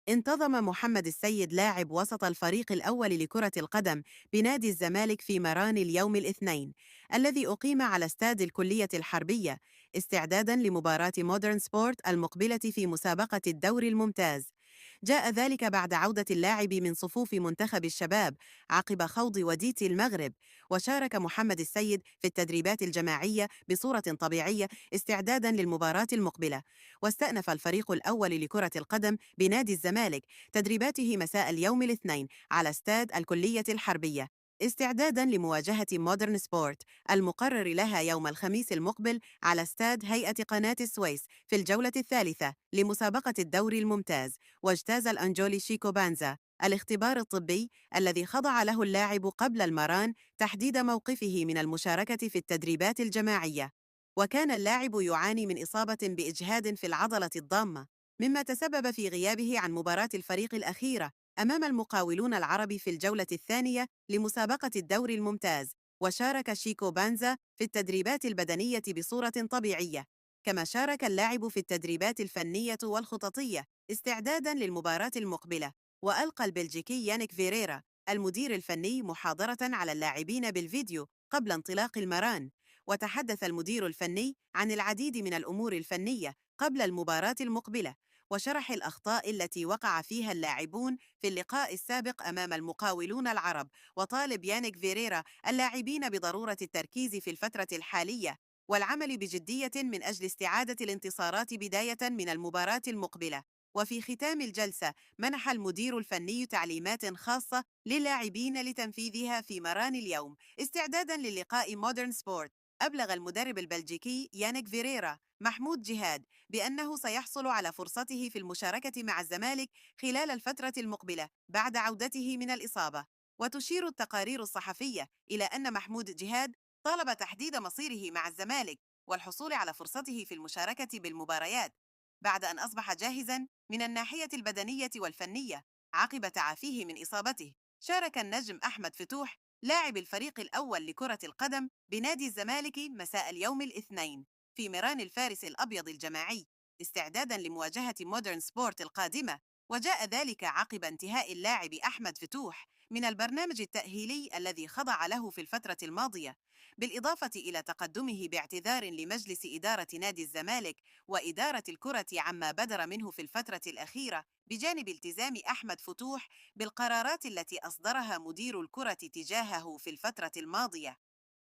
انتظم محمد السيد لاعب وسط الفريق الأول لكرة القدم بنادي الزمالك في مران اليوم الاثنين الذي أقيم على استاد الكلية الحربية استعداداً لمباراة مودرن سبورت المقبلة في مسابقة الدوري الممتاز. جاء ذلك بعد عودة اللاعب من صفوف منتخب الشباب عقب خوض ودية المغرب، وشارك محمد السيد في التدريبات الجماعية بصورة طبيعية استعداداً للمباراة المقبلة. واستأنف الفريق الأول لكرة القدم بنادي الزمالك تدريباته مساء اليوم الاثنين على استاد الكلية الحربية استعدادا لمواجهة مودرن سبورت المقرر لها يوم الخميس المقبل على استاد هيئة قناة السويس في الجولة الثالثة لمسابقة الدوري الممتاز. واجتاز الأنجولي شيكو بانزا الاختبار الطبي الذي خضع له اللاعب قبل المران تحديد موقفه من المشاركة في التدريبات الجماعية. وكان اللاعب يعاني من إصابة بإجهاد في العضلة الضامة، مما تسبب في غيابه عن مباراة الفريق الأخيرة أمام المقاولون العرب في الجولة الثانية لمسابقة الدوري الممتاز. وشارك شيكو بانزا في التدريبات البدنية بصورة طبيعية، كما شارك اللاعب في التدريبات الفنية والخططية استعداداً للمباراة المقبلة. وألقى البلجيكي يانيك فيريرا المدير الفني محاضرة على اللاعبين بالفيديو قبل انطلاق المران، وتحدث المدير الفني عن العديد من الأمور الفنية قبل المباراة المقبلة، وشرح الأخطاء التي وقع فيها اللاعبون في اللقاء السابق أمام المقاولون العرب. وطالب يانيك فيريرا اللاعبين بضرورة التركيز في الفترة الحالية والعمل بجدية من أجل استعادة الانتصارات بداية من المباراة المقبلة. وفي ختام الجلسة منح المدير الفني تعليمات خاصة للاعبين لتنفيذها في مران اليوم استعدادا للقاء مودرن سبورت. أبلغ المدرب البلجيكي يانيك فيريرا محمود جهاد بأنه سيحصل على فرصته في المشاركة مع الزمالك خلال الفترة المقبلة بعد عودته من الإصابة. وتشير التقارير الصحفية إلى أن محمود جهاد طالب تحديد مصيره مع الزمالك والحصول على فرصته في المشاركة بالمباريات بعد أن أصبح جاهزاً من الناحية البدنية والفنية عقب تعافيه من إصابته. شارك النجم أحمد فتوح لاعب الفريق الأول لكرة القدم بنادي الزمالك مساء اليوم الاثنين في ميران الفارس الأبيض الجماعي استعدادا لمواجهة مودرن سبورت القادمة. وجاء ذلك عقب انتهاء اللاعب أحمد فتوح من البرنامج التأهيلي الذي خضع له في الفترة الماضية، بالإضافة إلى تقدمه باعتذار لمجلس إدارة نادي الزمالك وإدارة الكرة عما بدر منه في الفترة الأخيرة، بجانب التزام أحمد فتوح بالقرارات التي أصدرها مدير الكرة تجاهه في الفترة الماضية،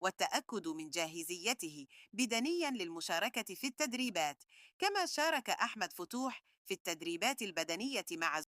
والتأكد من جاهزيته بدنياً للمشاركة في التدريبات. كما شارك أحمد فتوح في التدريبات البدنية مع